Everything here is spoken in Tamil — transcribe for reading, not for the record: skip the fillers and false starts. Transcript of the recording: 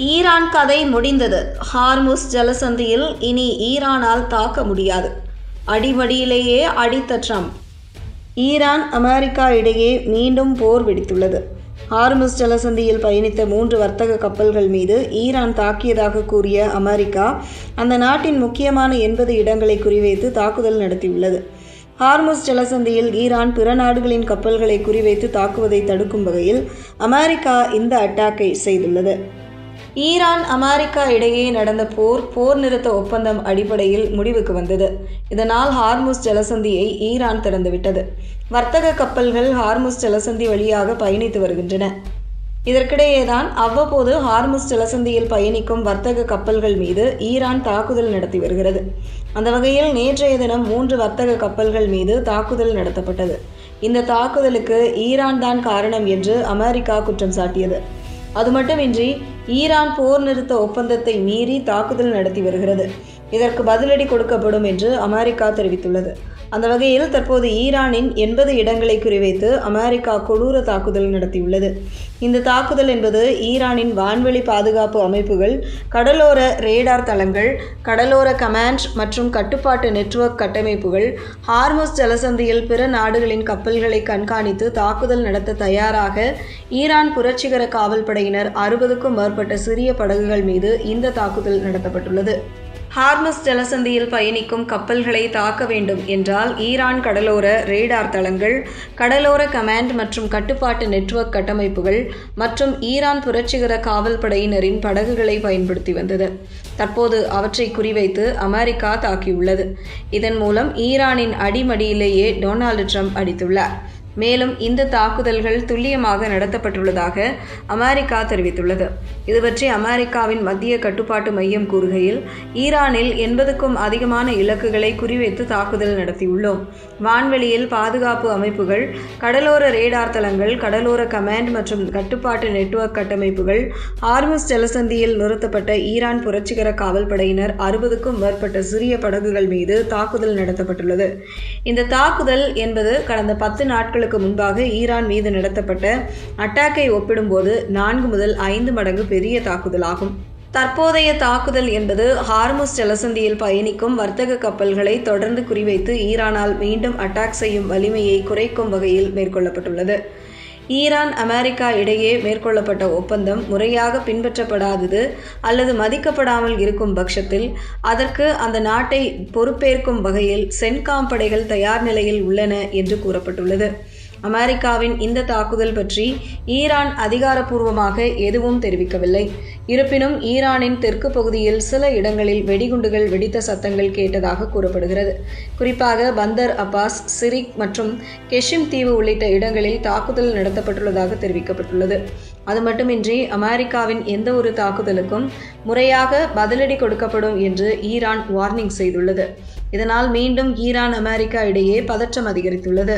ஈரான் கதை முடிந்தது. ஹார்முஸ் ஜலசந்தியில் இனி ஈரானால் தாக்க முடியாது. அடிமடியிலேயே அடித்த ட்ரம்ப். ஈரான் அமெரிக்கா இடையே மீண்டும் போர் வெடித்துள்ளது. ஹார்முஸ் ஜலசந்தியில் பயணித்த 3 வர்த்தக கப்பல்கள் மீது ஈரான் தாக்கியதாக கூறிய அமெரிக்கா அந்த நாட்டின் முக்கியமான 80 இடங்களை குறிவைத்து தாக்குதல் நடத்தியுள்ளது. ஹார்முஸ் ஜலசந்தியில் ஈரான் பிற நாடுகளின் கப்பல்களை குறிவைத்து தாக்குவதை தடுக்கும் வகையில் அமெரிக்கா இந்த அட்டாக்கை செய்துள்ளது. ஈரான் அமெரிக்கா இடையே நடந்த போர் நிறுத்த ஒப்பந்தம் அடிப்படையில் முடிவுக்கு வந்தது. இதனால் ஹார்முஸ் ஜலசந்தியை ஈரான் திறந்துவிட்டது. வர்த்தக கப்பல்கள் ஹார்முஸ் ஜலசந்தி வழியாக பயணித்து வருகின்றன. இதற்கிடையேதான் அவ்வப்போது ஹார்முஸ் ஜலசந்தியில் பயணிக்கும் வர்த்தக கப்பல்கள் மீது ஈரான் தாக்குதல் நடத்தி வருகிறது. அந்த வகையில் நேற்றைய தினம் 3 வர்த்தக கப்பல்கள் மீது தாக்குதல் நடத்தப்பட்டது. இந்த தாக்குதலுக்கு ஈரான் தான் காரணம் என்று அமெரிக்கா குற்றம் சாட்டியது. அது மட்டுமின்றி ஈரான் போர் நிறுத்த ஒப்பந்தத்தை மீறி தாக்குதல் நடத்தி வருகிறது. இதற்கு பதிலடி கொடுக்கப்படும் என்று அமெரிக்கா தெரிவித்துள்ளது. அந்த வகையில் தற்போது ஈரானின் 80 இடங்களை குறிவைத்து அமெரிக்கா கொடூர தாக்குதல் நடத்தியுள்ளது. இந்த தாக்குதல் என்பது ஈரானின் வான்வெளி பாதுகாப்பு அமைப்புகள், கடலோர ரேடார் தளங்கள், கடலோர கமாண்ட் மற்றும் கட்டுப்பாட்டு நெட்வொர்க் கட்டமைப்புகள், ஹார்முஸ் ஜலசந்தியில் பிற நாடுகளின் கப்பல்களை கண்காணித்து தாக்குதல் நடத்த தயாராக ஈரான் புரட்சிகர காவல் படையினர் 60க்கும் மேற்பட்ட சிறிய படகுகள் மீது இந்த தாக்குதல் நடத்தப்பட்டுள்ளது. ஹார்முஸ் ஜலசந்தியில் பயணிக்கும் கப்பல்களை தாக்க வேண்டும் என்றால் ஈரான் கடலோர ரேடார் தளங்கள், கடலோர கமாண்ட் மற்றும் கட்டுப்பாட்டு நெட்வொர்க் கட்டமைப்புகள் மற்றும் ஈரான் புரட்சிகர காவல் படையினரின் படகுகளை பயன்படுத்தி வந்தது. தற்போது அவற்றை குறிவைத்து அமெரிக்கா தாக்கியுள்ளது. இதன் மூலம் ஈரானின் அடிமடியிலேயே டொனால்டு ட்ரம்ப் அடித்துள்ளார். மேலும் இந்த தாக்குதல்கள் துல்லியமாக நடத்தப்பட்டுள்ளதாக அமெரிக்கா தெரிவித்துள்ளது. இது பற்றி அமெரிக்காவின் மத்திய கட்டுப்பாட்டு மையம் கூறுகையில், ஈரானில் 80க்கும் அதிகமான இலக்குகளை குறிவைத்து தாக்குதல் நடத்தியுள்ளோம். வான்வெளியில் பாதுகாப்பு அமைப்புகள், கடலோர ரேடார் தளங்கள், கடலோர கமாண்ட் மற்றும் கட்டுப்பாட்டு நெட்வொர்க் கட்டமைப்புகள், ஹார்முஸ் ஜலசந்தியில் நிறுத்தப்பட்ட ஈரான் புரட்சிகர காவல் படையினர் 60க்கும் மேற்பட்ட சிறிய படகுகள் மீது தாக்குதல் நடத்தப்பட்டுள்ளது. இந்த தாக்குதல் என்பது கடந்த 10 நாட்களுக்கு முன்பாக ஈரான் மீது நடத்தப்பட்ட அட்டாக்கை ஒப்பிடும்போது 4 முதல் 5 மடங்கு பெரிய தாக்குதலாகும். தற்போதைய தாக்குதல் என்பது ஹார்முஸ் ஜலசந்தியில் பயணிக்கும் வர்த்தக கப்பல்களை தொடர்ந்து குறிவைத்து ஈரானால் மீண்டும் அட்டாக் செய்யும் வலிமையை குறைக்கும் வகையில் மேற்கொள்ளப்பட்டுள்ளது. ஈரான் அமெரிக்கா இடையே மேற்கொள்ளப்பட்ட ஒப்பந்தம் முறையாக பின்பற்றப்படாதது அல்லது மதிக்கப்படாமல் இருக்கும் பட்சத்தில் அதற்கு அந்த நாட்டை பொறுப்பேற்கும் வகையில் சென்காம் படைகள் தயார் நிலையில் உள்ளன என்று கூறப்பட்டுள்ளது. அமெரிக்காவின் இந்த தாக்குதல் பற்றி ஈரான் அதிகாரப்பூர்வமாக எதுவும் தெரிவிக்கவில்லை. இருப்பினும் ஈரானின் தெற்கு பகுதியில் சில இடங்களில் வெடிகுண்டுகள் வெடித்த சத்தங்கள் கேட்டதாக கூறப்படுகிறது. குறிப்பாக பந்தர் அப்பாஸ், சிரிக் மற்றும் கெஷிம் தீவு உள்ளிட்ட இடங்களில் தாக்குதல் நடத்தப்பட்டுள்ளதாக தெரிவிக்கப்பட்டுள்ளது. அது மட்டுமின்றி அமெரிக்காவின் எந்த ஒரு தாக்குதலுக்கும் முறையாக பதிலடி கொடுக்கப்படும் என்று ஈரான் வார்னிங் செய்துள்ளது. இதனால் மீண்டும் ஈரான் அமெரிக்கா இடையே பதற்றம் அதிகரித்துள்ளது.